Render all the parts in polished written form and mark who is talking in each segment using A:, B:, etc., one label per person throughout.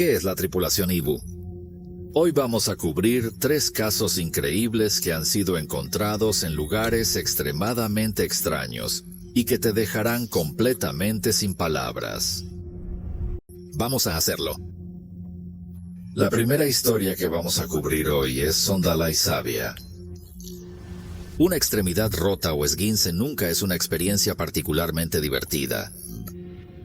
A: ¿Qué es la tripulación Ibu? Hoy vamos a cubrir 3 casos increíbles que han sido encontrados en lugares extremadamente extraños y que te dejarán completamente sin palabras. Vamos a hacerlo. La primera historia que vamos a cubrir hoy es Sondalai Savia. Una extremidad rota o esguince nunca es una experiencia particularmente divertida.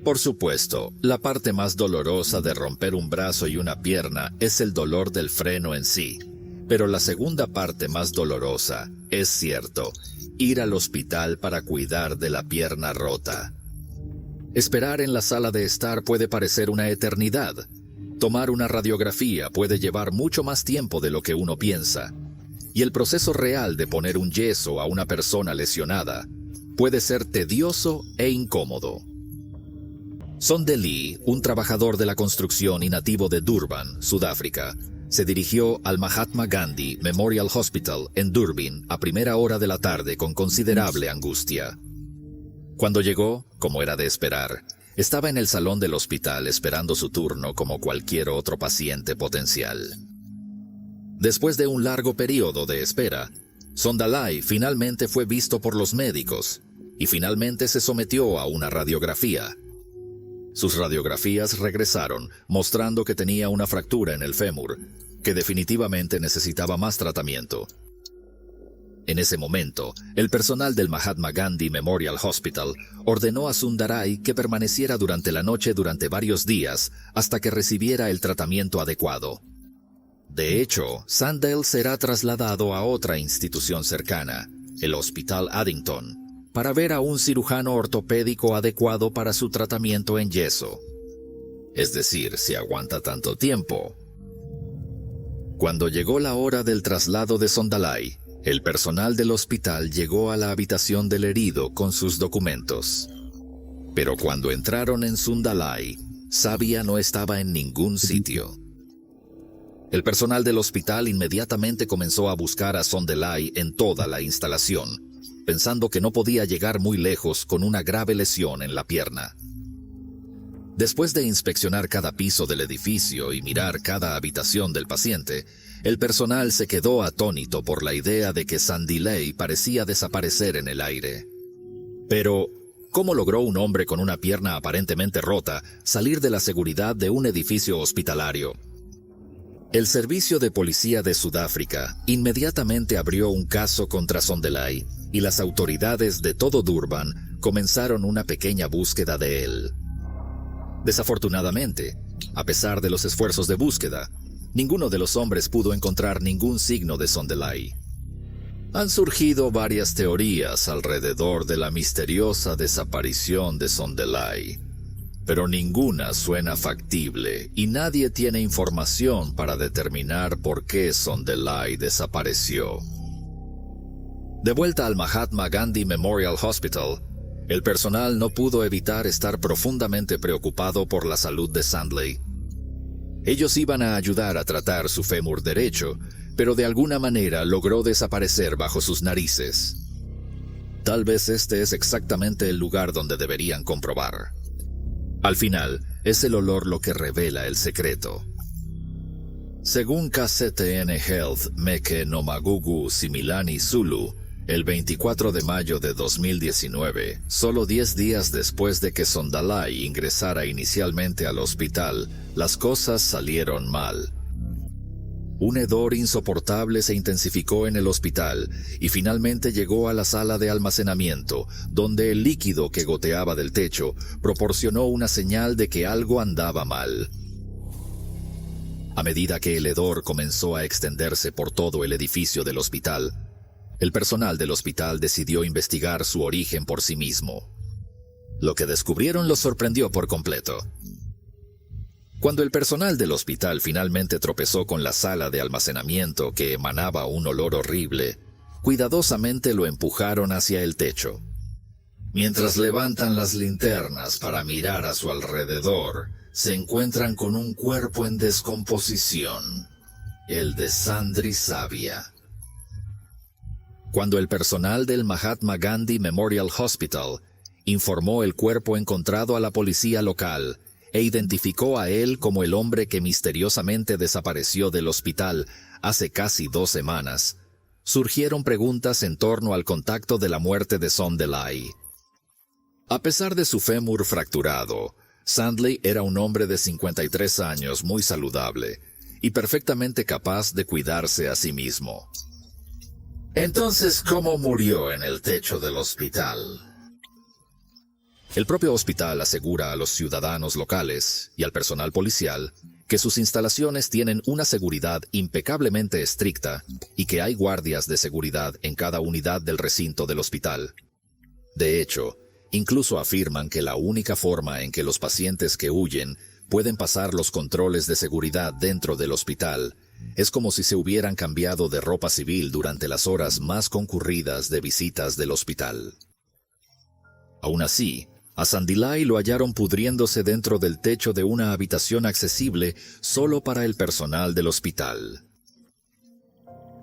A: Por supuesto, la parte más dolorosa de romper un brazo y una pierna es el dolor del freno en sí. Pero la segunda parte más dolorosa, es cierto, ir al hospital para cuidar de la pierna rota. Esperar en la sala de estar puede parecer una eternidad. Tomar una radiografía puede llevar mucho más tiempo de lo que uno piensa. Y el proceso real de poner un yeso a una persona lesionada puede ser tedioso e incómodo. Sondeli, un trabajador de la construcción y nativo de Durban, Sudáfrica, se dirigió al Mahatma Gandhi Memorial Hospital en Durban a primera hora de la tarde con considerable angustia. Cuando llegó, como era de esperar, estaba en el salón del hospital esperando su turno como cualquier otro paciente potencial. Después de un largo periodo de espera, Sondalai finalmente fue visto por los médicos y finalmente se sometió a una radiografía. Sus radiografías regresaron, mostrando que tenía una fractura en el fémur, que definitivamente necesitaba más tratamiento. En ese momento, el personal del Mahatma Gandhi Memorial Hospital ordenó a Sundarai que permaneciera durante la noche durante varios días hasta que recibiera el tratamiento adecuado. De hecho, Sandel será trasladado a otra institución cercana, el Hospital Addington, para ver a un cirujano ortopédico adecuado para su tratamiento en yeso. Es decir, si aguanta tanto tiempo. Cuando llegó la hora del traslado de Sondalai, el personal del hospital llegó a la habitación del herido con sus documentos. Pero cuando entraron en Sondalai, Savia no estaba en ningún sitio. El personal del hospital inmediatamente comenzó a buscar a Sondalai en toda la instalación, pensando que no podía llegar muy lejos con una grave lesión en la pierna. Después de inspeccionar cada piso del edificio y mirar cada habitación del paciente, el personal se quedó atónito por la idea de que Sondalai parecía desaparecer en el aire. Pero, ¿cómo logró un hombre con una pierna aparentemente rota salir de la seguridad de un edificio hospitalario? El Servicio de Policía de Sudáfrica inmediatamente abrió un caso contra Sondalai y las autoridades de todo Durban comenzaron una pequeña búsqueda de él. Desafortunadamente, a pesar de los esfuerzos de búsqueda, ninguno de los hombres pudo encontrar ningún signo de Sondalai. Han surgido varias teorías alrededor de la misteriosa desaparición de Sondalai, pero ninguna suena factible y nadie tiene información para determinar por qué Sondalai desapareció. De vuelta al Mahatma Gandhi Memorial Hospital, el personal no pudo evitar estar profundamente preocupado por la salud de Sondalai. Ellos iban a ayudar a tratar su fémur derecho, pero de alguna manera logró desaparecer bajo sus narices. Tal vez este es exactamente el lugar donde deberían comprobar. Al final, es el olor lo que revela el secreto. Según KZN Health Meke no Magugu Similani Zulu, el 24 de mayo de 2019, solo 10 días después de que Sondalai ingresara inicialmente al hospital, las cosas salieron mal. Un hedor insoportable se intensificó en el hospital y finalmente llegó a la sala de almacenamiento, donde el líquido que goteaba del techo proporcionó una señal de que algo andaba mal. A medida que el hedor comenzó a extenderse por todo el edificio del hospital, el personal del hospital decidió investigar su origen por sí mismo. Lo que descubrieron los sorprendió por completo. Cuando el personal del hospital finalmente tropezó con la sala de almacenamiento que emanaba un olor horrible, cuidadosamente lo empujaron hacia el techo. Mientras levantan las linternas para mirar a su alrededor, se encuentran con un cuerpo en descomposición, el de Sondalai Savia. Cuando el personal del Mahatma Gandhi Memorial Hospital informó el cuerpo encontrado a la policía local, e identificó a él como el hombre que misteriosamente desapareció del hospital hace casi 2 semanas, surgieron preguntas en torno al contacto de la muerte de Sondelay. A pesar de su fémur fracturado, Sandley era un hombre de 53 años muy saludable y perfectamente capaz de cuidarse a sí mismo. Entonces, ¿cómo murió en el techo del hospital? El propio hospital asegura a los ciudadanos locales y al personal policial que sus instalaciones tienen una seguridad impecablemente estricta y que hay guardias de seguridad en cada unidad del recinto del hospital. De hecho, incluso afirman que la única forma en que los pacientes que huyen pueden pasar los controles de seguridad dentro del hospital es como si se hubieran cambiado de ropa civil durante las horas más concurridas de visitas del hospital. Aún así, a Sandilay lo hallaron pudriéndose dentro del techo de una habitación accesible solo para el personal del hospital.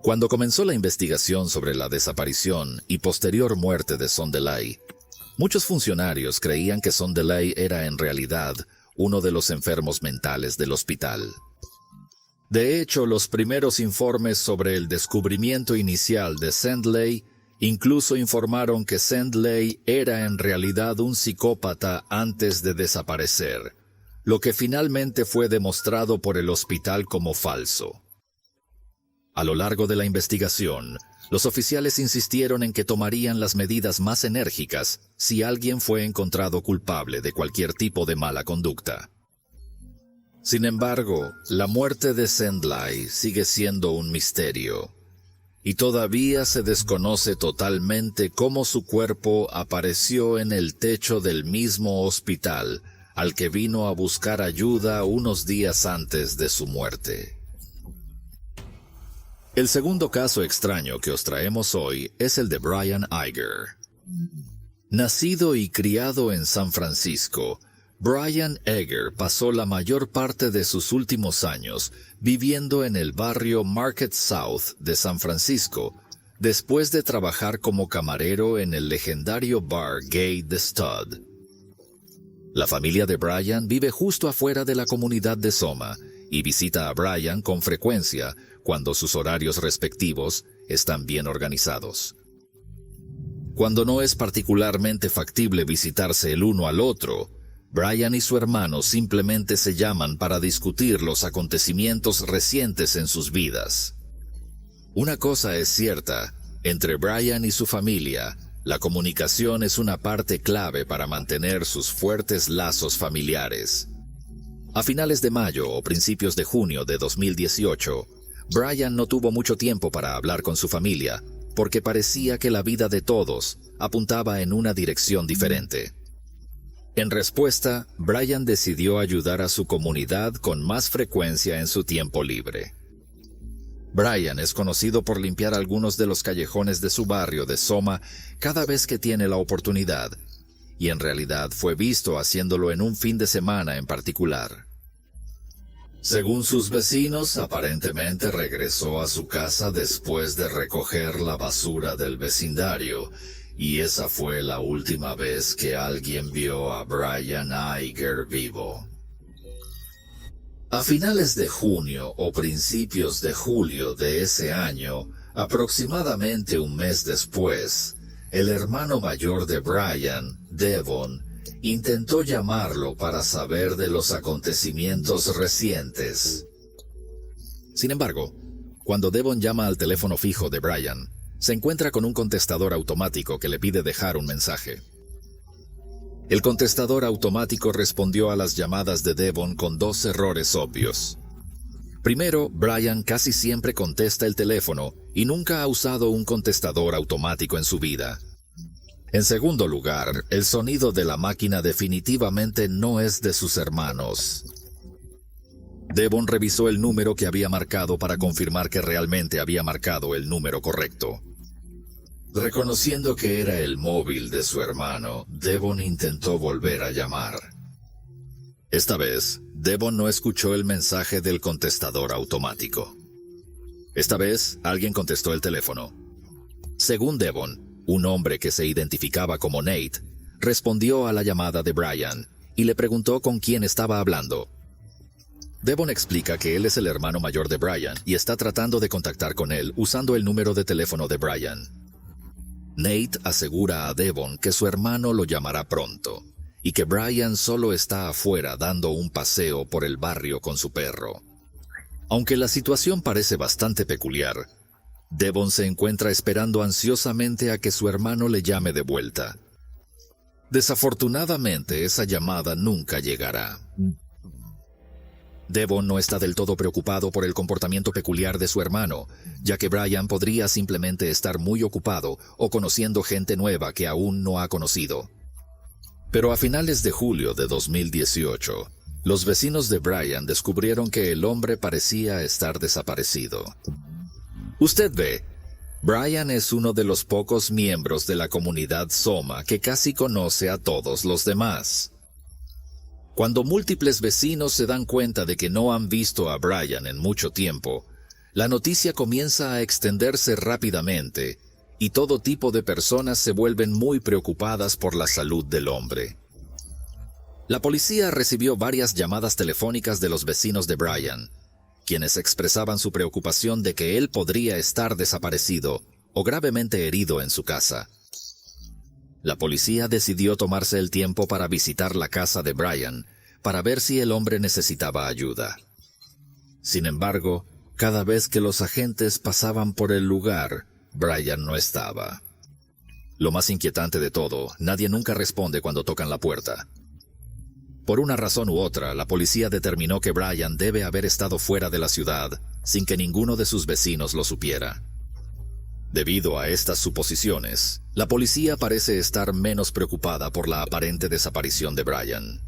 A: Cuando comenzó la investigación sobre la desaparición y posterior muerte de Sondelay, muchos funcionarios creían que Sondelay era en realidad uno de los enfermos mentales del hospital. De hecho, los primeros informes sobre el descubrimiento inicial de Sandley incluso informaron que Sandley era en realidad un psicópata antes de desaparecer, lo que finalmente fue demostrado por el hospital como falso. A lo largo de la investigación, los oficiales insistieron en que tomarían las medidas más enérgicas si alguien fue encontrado culpable de cualquier tipo de mala conducta. Sin embargo, la muerte de Sandley sigue siendo un misterio, y todavía se desconoce totalmente cómo su cuerpo apareció en el techo del mismo hospital al que vino a buscar ayuda unos días antes de su muerte. El segundo caso extraño que os traemos hoy es el de Brian Iger. Nacido y criado en San Francisco, Brian Iger pasó la mayor parte de sus últimos años viviendo en el barrio Market South de San Francisco, después de trabajar como camarero en el legendario bar gay The Stud. La familia de Brian vive justo afuera de la comunidad de Soma y visita a Brian con frecuencia cuando sus horarios respectivos están bien organizados. Cuando no es particularmente factible visitarse el uno al otro, Brian y su hermano simplemente se llaman para discutir los acontecimientos recientes en sus vidas. Una cosa es cierta, entre Brian y su familia, la comunicación es una parte clave para mantener sus fuertes lazos familiares. A finales de mayo o principios de junio de 2018, Brian no tuvo mucho tiempo para hablar con su familia, porque parecía que la vida de todos apuntaba en una dirección diferente. En respuesta, Brian decidió ayudar a su comunidad con más frecuencia en su tiempo libre. Brian es conocido por limpiar algunos de los callejones de su barrio de Soma cada vez que tiene la oportunidad, y en realidad fue visto haciéndolo en un fin de semana en particular. Según sus vecinos, aparentemente regresó a su casa después de recoger la basura del vecindario, y esa fue la última vez que alguien vio a Brian Iger vivo. A finales de junio o principios de julio de ese año, aproximadamente un mes después, el hermano mayor de Brian, Devon, intentó llamarlo para saber de los acontecimientos recientes. Sin embargo, cuando Devon llama al teléfono fijo de Brian, se encuentra con un contestador automático que le pide dejar un mensaje. El contestador automático respondió a las llamadas de Devon con 2 errores obvios. Primero, Brian casi siempre contesta el teléfono y nunca ha usado un contestador automático en su vida. En segundo lugar, el sonido de la máquina definitivamente no es de sus hermanos. Devon revisó el número que había marcado para confirmar que realmente había marcado el número correcto. Reconociendo que era el móvil de su hermano, Devon intentó volver a llamar. Esta vez, Devon no escuchó el mensaje del contestador automático. Esta vez, alguien contestó el teléfono. Según Devon, un hombre que se identificaba como Nate respondió a la llamada de Brian y le preguntó con quién estaba hablando. Devon explica que él es el hermano mayor de Brian y está tratando de contactar con él usando el número de teléfono de Brian. Nate asegura a Devon que su hermano lo llamará pronto y que Brian solo está afuera dando un paseo por el barrio con su perro. Aunque la situación parece bastante peculiar, Devon se encuentra esperando ansiosamente a que su hermano le llame de vuelta. Desafortunadamente, esa llamada nunca llegará. Devon no está del todo preocupado por el comportamiento peculiar de su hermano, ya que Brian podría simplemente estar muy ocupado o conociendo gente nueva que aún no ha conocido. Pero a finales de julio de 2018, los vecinos de Brian descubrieron que el hombre parecía estar desaparecido. Usted ve, Brian es uno de los pocos miembros de la comunidad Soma que casi conoce a todos los demás. Cuando múltiples vecinos se dan cuenta de que no han visto a Brian en mucho tiempo, la noticia comienza a extenderse rápidamente y todo tipo de personas se vuelven muy preocupadas por la salud del hombre. La policía recibió varias llamadas telefónicas de los vecinos de Brian, quienes expresaban su preocupación de que él podría estar desaparecido o gravemente herido en su casa. La policía decidió tomarse el tiempo para visitar la casa de Brian para ver si el hombre necesitaba ayuda. Sin embargo, cada vez que los agentes pasaban por el lugar, Brian no estaba. Lo más inquietante de todo, nadie nunca responde cuando tocan la puerta. Por una razón u otra, la policía determinó que Brian debe haber estado fuera de la ciudad sin que ninguno de sus vecinos lo supiera. Debido a estas suposiciones, la policía parece estar menos preocupada por la aparente desaparición de Brian.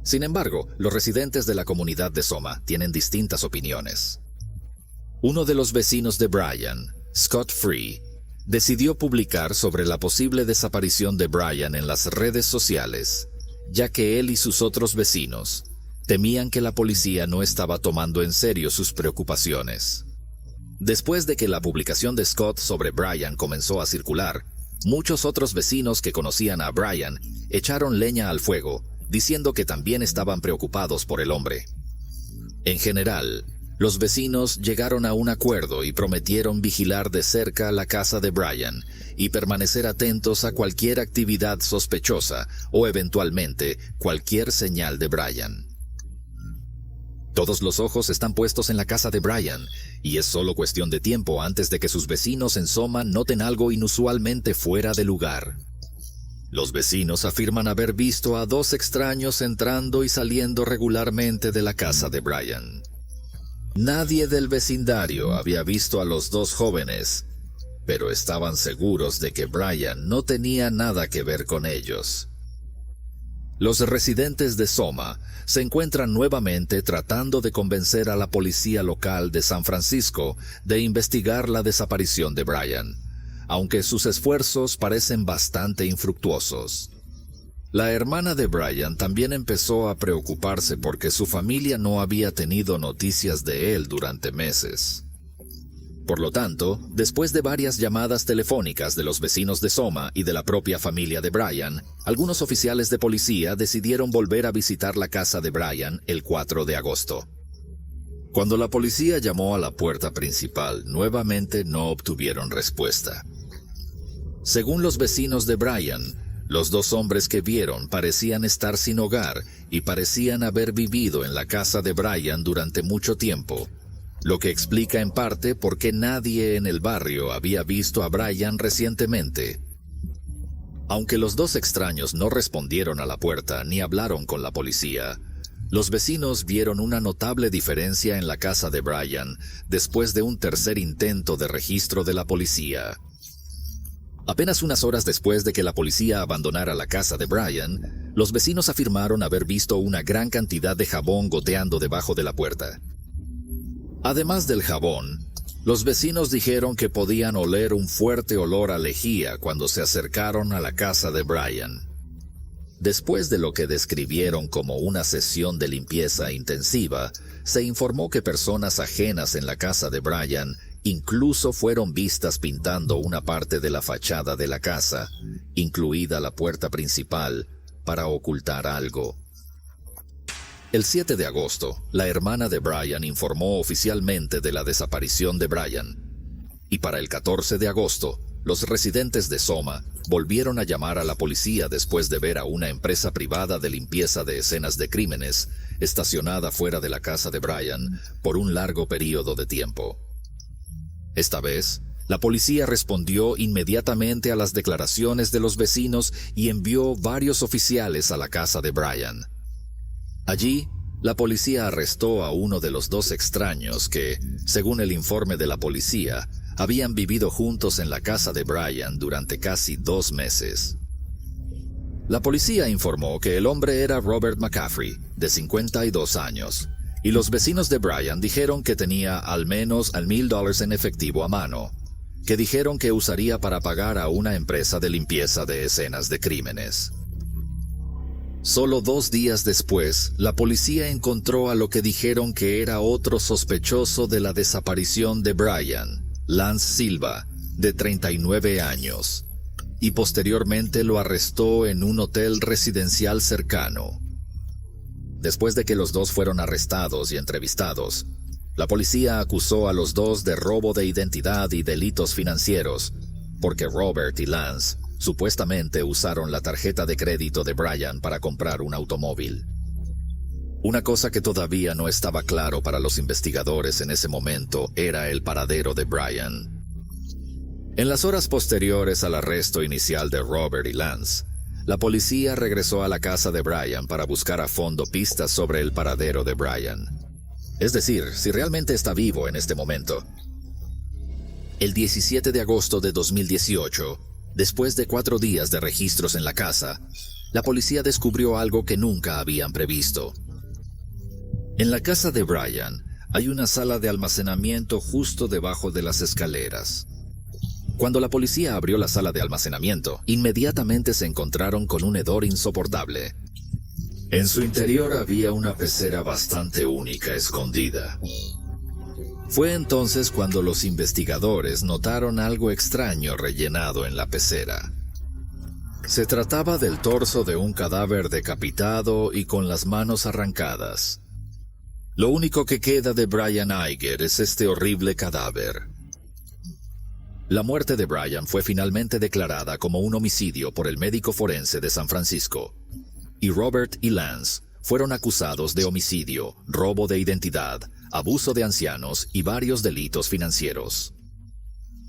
A: Sin embargo, los residentes de la comunidad de Soma tienen distintas opiniones. Uno de los vecinos de Brian, Scott Free, decidió publicar sobre la posible desaparición de Brian en las redes sociales, ya que él y sus otros vecinos temían que la policía no estaba tomando en serio sus preocupaciones. Después de que la publicación de Scott sobre Brian comenzó a circular, muchos otros vecinos que conocían a Brian echaron leña al fuego, diciendo que también estaban preocupados por el hombre. En general, los vecinos llegaron a un acuerdo y prometieron vigilar de cerca la casa de Brian y permanecer atentos a cualquier actividad sospechosa o eventualmente cualquier señal de Brian. Todos los ojos están puestos en la casa de Brian, y es solo cuestión de tiempo antes de que sus vecinos en Soma noten algo inusualmente fuera de lugar. Los vecinos afirman haber visto a dos extraños entrando y saliendo regularmente de la casa de Brian. Nadie del vecindario había visto a los dos jóvenes, pero estaban seguros de que Brian no tenía nada que ver con ellos. Los residentes de Soma se encuentran nuevamente tratando de convencer a la policía local de San Francisco de investigar la desaparición de Brian, aunque sus esfuerzos parecen bastante infructuosos. La hermana de Brian también empezó a preocuparse porque su familia no había tenido noticias de él durante meses. Por lo tanto, después de varias llamadas telefónicas de los vecinos de Soma y de la propia familia de Brian, algunos oficiales de policía decidieron volver a visitar la casa de Brian el 4 de agosto. Cuando la policía llamó a la puerta principal, nuevamente no obtuvieron respuesta. Según los vecinos de Brian, los dos hombres que vieron parecían estar sin hogar y parecían haber vivido en la casa de Brian durante mucho tiempo, lo que explica en parte por qué nadie en el barrio había visto a Brian recientemente. Aunque los dos extraños no respondieron a la puerta ni hablaron con la policía, los vecinos vieron una notable diferencia en la casa de Brian después de un tercer intento de registro de la policía. Apenas unas horas después de que la policía abandonara la casa de Brian, los vecinos afirmaron haber visto una gran cantidad de jabón goteando debajo de la puerta. Además del jabón, los vecinos dijeron que podían oler un fuerte olor a lejía cuando se acercaron a la casa de Brian. Después de lo que describieron como una sesión de limpieza intensiva, se informó que personas ajenas en la casa de Brian incluso fueron vistas pintando una parte de la fachada de la casa, incluida la puerta principal, para ocultar algo. El 7 de agosto, la hermana de Brian informó oficialmente de la desaparición de Brian. Y para el 14 de agosto, los residentes de Soma volvieron a llamar a la policía después de ver a una empresa privada de limpieza de escenas de crímenes estacionada fuera de la casa de Brian por un largo periodo de tiempo. Esta vez, la policía respondió inmediatamente a las declaraciones de los vecinos y envió varios oficiales a la casa de Brian. Allí, la policía arrestó a uno de los dos extraños que, según el informe de la policía, habían vivido juntos en la casa de Brian durante casi 2 meses. La policía informó que el hombre era Robert McCaffrey, de 52 años, y los vecinos de Brian dijeron que tenía al menos $1,000 en efectivo a mano, que dijeron que usaría para pagar a una empresa de limpieza de escenas de crímenes. Solo 2 días después, la policía encontró a lo que dijeron que era otro sospechoso de la desaparición de Brian, Lance Silva, de 39 años, y posteriormente lo arrestó en un hotel residencial cercano. Después de que los dos fueron arrestados y entrevistados, la policía acusó a los dos de robo de identidad y delitos financieros, porque Robert y Lance supuestamente usaron la tarjeta de crédito de Brian para comprar un automóvil. Una cosa que todavía no estaba claro para los investigadores en ese momento era el paradero de Brian. En las horas posteriores al arresto inicial de Robert y Lance, la policía regresó a la casa de Brian para buscar a fondo pistas sobre el paradero de Brian. Es decir, si realmente está vivo en este momento. El 17 de agosto de 2018, después de 4 días de registros en la casa, la policía descubrió algo que nunca habían previsto. En la casa de Brian hay una sala de almacenamiento justo debajo de las escaleras. Cuando la policía abrió la sala de almacenamiento, inmediatamente se encontraron con un hedor insoportable. En su interior había una pecera bastante única escondida. Fue entonces cuando los investigadores notaron algo extraño rellenado en la pecera. Se trataba del torso de un cadáver decapitado y con las manos arrancadas. Lo único que queda de Brian Iger es este horrible cadáver. La muerte de Brian fue finalmente declarada como un homicidio por el médico forense de San Francisco, y Robert y Lance fueron acusados de homicidio, robo de identidad, abuso de ancianos y varios delitos financieros.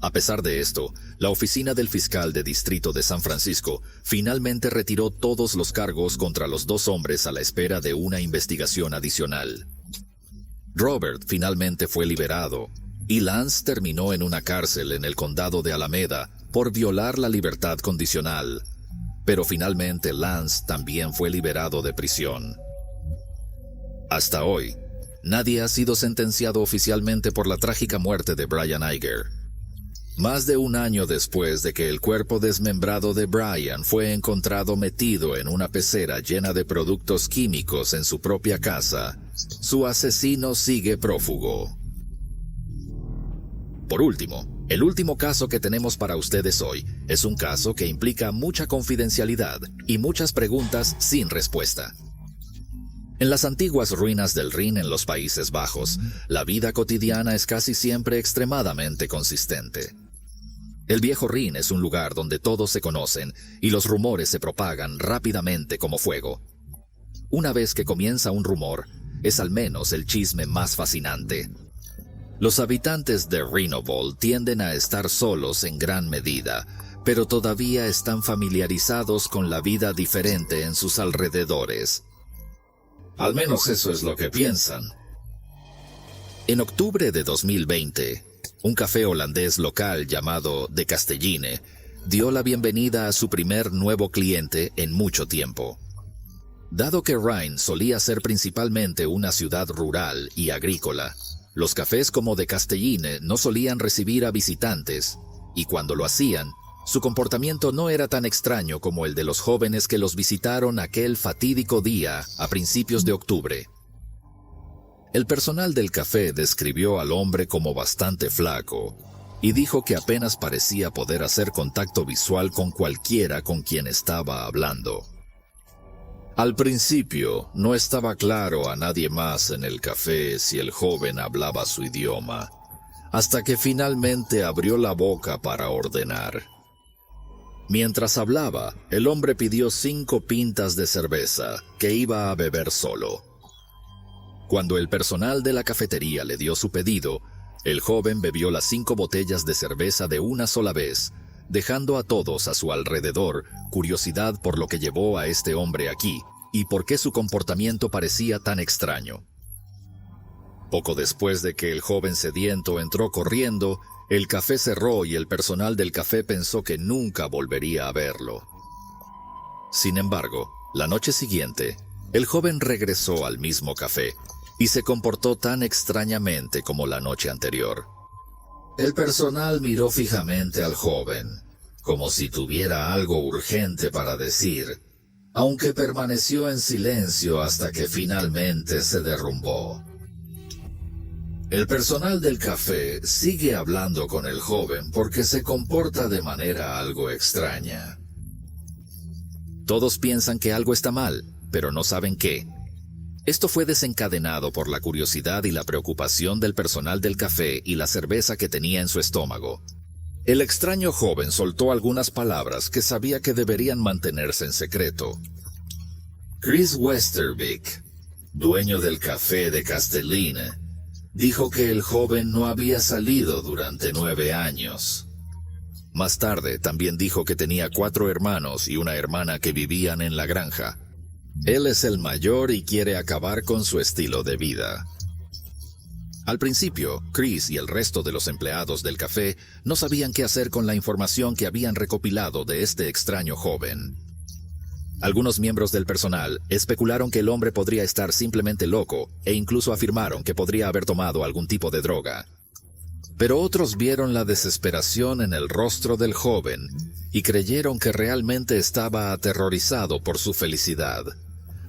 A: A pesar de esto, la oficina del fiscal de distrito de San Francisco finalmente retiró todos los cargos contra los 2 hombres a la espera de una investigación adicional. Robert finalmente fue liberado, y Lance terminó en una cárcel en el condado de Alameda por violar la libertad condicional, pero finalmente Lance también fue liberado de prisión. Hasta hoy, nadie ha sido sentenciado oficialmente por la trágica muerte de Brian Iger. Más de 1 año después de que el cuerpo desmembrado de Brian fue encontrado metido en una pecera llena de productos químicos en su propia casa, su asesino sigue prófugo. Por último, el último caso que tenemos para ustedes hoy es un caso que implica mucha confidencialidad y muchas preguntas sin respuesta. En las antiguas ruinas del Rin en los Países Bajos, la vida cotidiana es casi siempre extremadamente consistente. El viejo Rin es un lugar donde todos se conocen y los rumores se propagan rápidamente como fuego. Una vez que comienza un rumor, es al menos el chisme más fascinante. Los habitantes de Rhinoville tienden a estar solos en gran medida, pero todavía están familiarizados con la vida diferente en sus alrededores. Al menos eso es lo que piensan. En octubre de 2020, un café holandés local llamado De Castelline dio la bienvenida a su primer nuevo cliente en mucho tiempo. Dado que Rhine solía ser principalmente una ciudad rural y agrícola, los cafés como De Castelline no solían recibir a visitantes, y cuando lo hacían, su comportamiento no era tan extraño como el de los jóvenes que los visitaron aquel fatídico día a principios de octubre. El personal del café describió al hombre como bastante flaco y dijo que apenas parecía poder hacer contacto visual con cualquiera con quien estaba hablando. Al principio, no estaba claro a nadie más en el café si el joven hablaba su idioma, hasta que finalmente abrió la boca para ordenar. Mientras hablaba, el hombre pidió 5 pintas de cerveza, que iba a beber solo. Cuando el personal de la cafetería le dio su pedido, el joven bebió las 5 botellas de cerveza de una sola vez, dejando a todos a su alrededor curiosidad por lo que llevó a este hombre aquí y por qué su comportamiento parecía tan extraño. Poco después de que el joven sediento entró corriendo, el café cerró y el personal del café pensó que nunca volvería a verlo. Sin embargo, la noche siguiente, el joven regresó al mismo café y se comportó tan extrañamente como la noche anterior. El personal miró fijamente al joven, como si tuviera algo urgente para decir, aunque permaneció en silencio hasta que finalmente se derrumbó. El personal del café sigue hablando con el joven porque se comporta de manera algo extraña. Todos piensan que algo está mal, pero no saben qué. Esto fue desencadenado por la curiosidad y la preocupación del personal del café y la cerveza que tenía en su estómago. El extraño joven soltó algunas palabras que sabía que deberían mantenerse en secreto. Chris Westerbeek, dueño del café de Castelline, dijo que el joven no había salido durante 9 años. Más tarde también dijo que tenía 4 hermanos y una hermana que vivían en la granja. Él es el mayor y quiere acabar con su estilo de vida. Al principio, Chris y el resto de los empleados del café no sabían qué hacer con la información que habían recopilado de este extraño joven. Algunos miembros del personal especularon que el hombre podría estar simplemente loco e incluso afirmaron que podría haber tomado algún tipo de droga. Pero otros vieron la desesperación en el rostro del joven y creyeron que realmente estaba aterrorizado por su felicidad,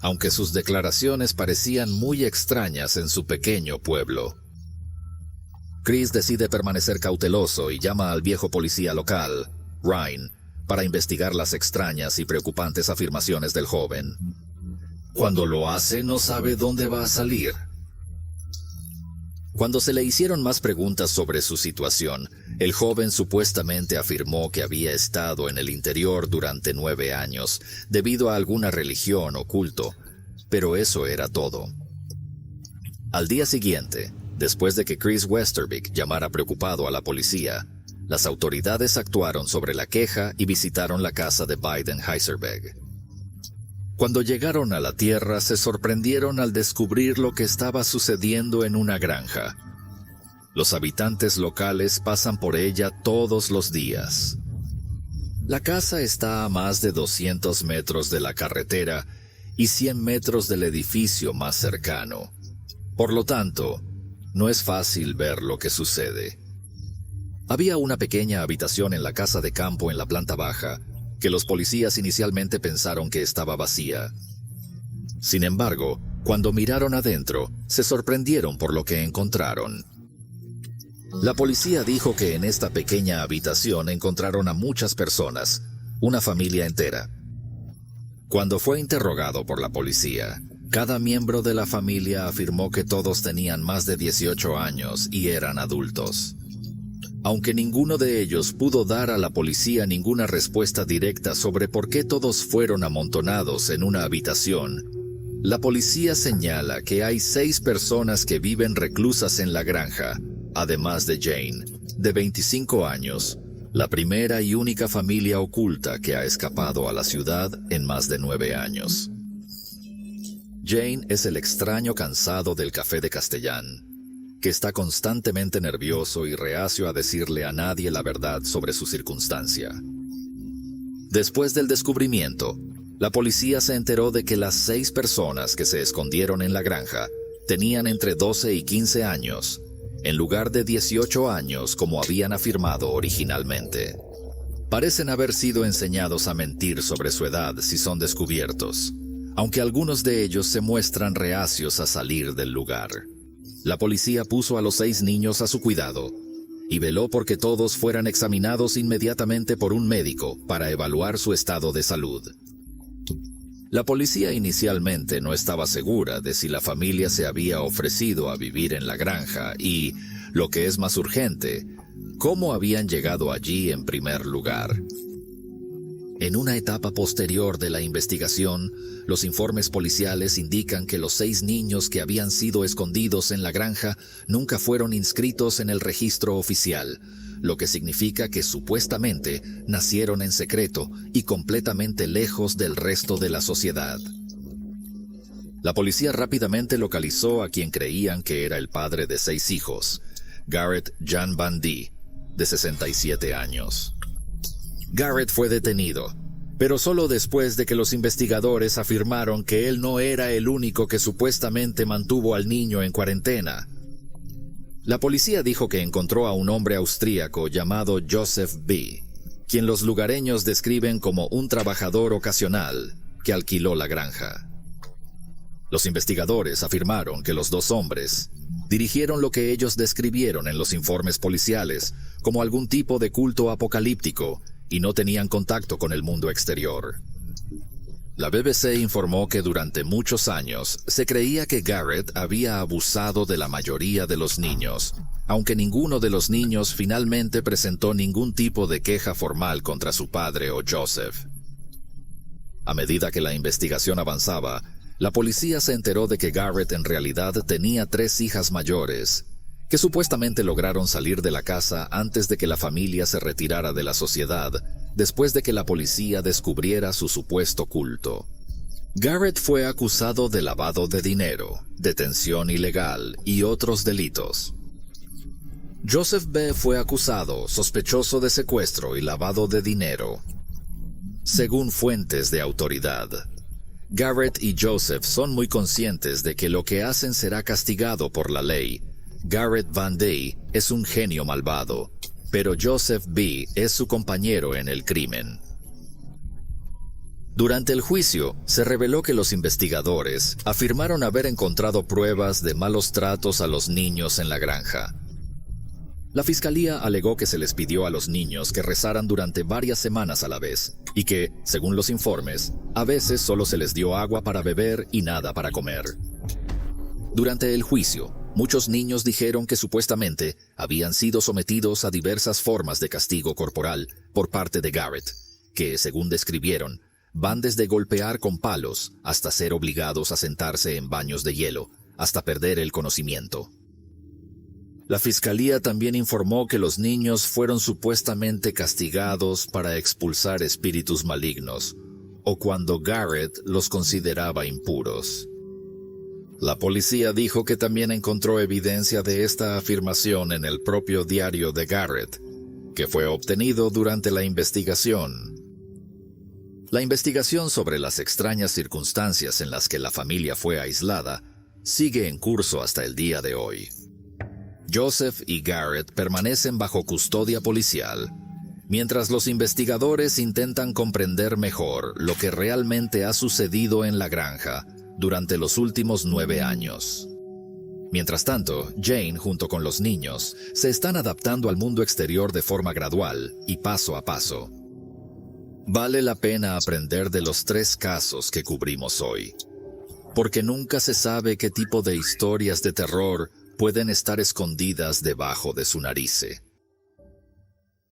A: aunque sus declaraciones parecían muy extrañas en su pequeño pueblo. Chris decide permanecer cauteloso y llama al viejo policía local, Ryan, para investigar las extrañas y preocupantes afirmaciones del joven. Cuando lo hace, no sabe dónde va a salir. Cuando se le hicieron más preguntas sobre su situación, el joven supuestamente afirmó que había estado en el interior durante 9 años, debido a alguna religión o culto, pero eso era todo. Al día siguiente, después de que Chris Westerbeek llamara preocupado a la policía, las autoridades actuaron sobre la queja y visitaron la casa de Biden Heiserberg. Cuando llegaron a la tierra, se sorprendieron al descubrir lo que estaba sucediendo en una granja. Los habitantes locales pasan por ella todos los días. La casa está a más de 200 metros de la carretera y 100 metros del edificio más cercano. Por lo tanto, no es fácil ver lo que sucede. Había una pequeña habitación en la casa de campo en la planta baja, que los policías inicialmente pensaron que estaba vacía. Sin embargo, cuando miraron adentro, se sorprendieron por lo que encontraron. La policía dijo que en esta pequeña habitación encontraron a muchas personas, una familia entera. Cuando fue interrogado por la policía, cada miembro de la familia afirmó que todos tenían más de 18 años y eran adultos. Aunque ninguno de ellos pudo dar a la policía ninguna respuesta directa sobre por qué todos fueron amontonados en una habitación, la policía señala que hay 6 personas que viven reclusas en la granja, además de Jane, de 25 años, la primera y única familia oculta que ha escapado a la ciudad en más de 9 años. Jane es el extraño cansado del café de Castellán, que está constantemente nervioso y reacio a decirle a nadie la verdad sobre su circunstancia. Después del descubrimiento, la policía se enteró de que las 6 personas que se escondieron en la granja tenían entre 12 y 15 años, en lugar de 18 años como habían afirmado originalmente. Parecen haber sido enseñados a mentir sobre su edad si son descubiertos, aunque algunos de ellos se muestran reacios a salir del lugar. La policía puso a los 6 niños a su cuidado y veló porque todos fueran examinados inmediatamente por un médico para evaluar su estado de salud. La policía inicialmente no estaba segura de si la familia se había ofrecido a vivir en la granja y, lo que es más urgente, cómo habían llegado allí en primer lugar. En una etapa posterior de la investigación, los informes policiales indican que los 6 niños que habían sido escondidos en la granja nunca fueron inscritos en el registro oficial, lo que significa que supuestamente nacieron en secreto y completamente lejos del resto de la sociedad. La policía rápidamente localizó a quien creían que era el padre de 6 hijos, Garrett Jan Van Dee, de 67 años. Garrett fue detenido, pero solo después de que los investigadores afirmaron que él no era el único que supuestamente mantuvo al niño en cuarentena. La policía dijo que encontró a un hombre austríaco llamado Joseph B., quien los lugareños describen como un trabajador ocasional que alquiló la granja. Los investigadores afirmaron que los 2 hombres dirigieron lo que ellos describieron en los informes policiales como algún tipo de culto apocalíptico y no tenían contacto con el mundo exterior. La BBC informó que durante muchos años se creía que Garrett había abusado de la mayoría de los niños, aunque ninguno de los niños finalmente presentó ningún tipo de queja formal contra su padre o Joseph. A medida que la investigación avanzaba, la policía se enteró de que Garrett en realidad tenía 3 hijas mayores, que supuestamente lograron salir de la casa antes de que la familia se retirara de la sociedad, después de que la policía descubriera su supuesto culto. Garrett fue acusado de lavado de dinero, detención ilegal y otros delitos. Joseph B. fue acusado, sospechoso de secuestro y lavado de dinero. Según fuentes de autoridad, Garrett y Joseph son muy conscientes de que lo que hacen será castigado por la ley. Garrett Van Dee es un genio malvado, pero Joseph B. es su compañero en el crimen. Durante el juicio, se reveló que los investigadores afirmaron haber encontrado pruebas de malos tratos a los niños en la granja. La fiscalía alegó que se les pidió a los niños que rezaran durante varias semanas a la vez, y que, según los informes, a veces solo se les dio agua para beber y nada para comer. Durante el juicio, muchos niños dijeron que supuestamente habían sido sometidos a diversas formas de castigo corporal por parte de Garrett, que, según describieron, van desde golpear con palos hasta ser obligados a sentarse en baños de hielo, hasta perder el conocimiento. La fiscalía también informó que los niños fueron supuestamente castigados para expulsar espíritus malignos, o cuando Garrett los consideraba impuros. La policía dijo que también encontró evidencia de esta afirmación en el propio diario de Garrett, que fue obtenido durante la investigación. La investigación sobre las extrañas circunstancias en las que la familia fue aislada sigue en curso hasta el día de hoy. Joseph y Garrett permanecen bajo custodia policial, mientras los investigadores intentan comprender mejor lo que realmente ha sucedido en la granja durante los últimos 9 años. Mientras tanto, Jane, junto con los niños, se están adaptando al mundo exterior de forma gradual y paso a paso. Vale la pena aprender de los 3 casos que cubrimos hoy, porque nunca se sabe qué tipo de historias de terror pueden estar escondidas debajo de su nariz.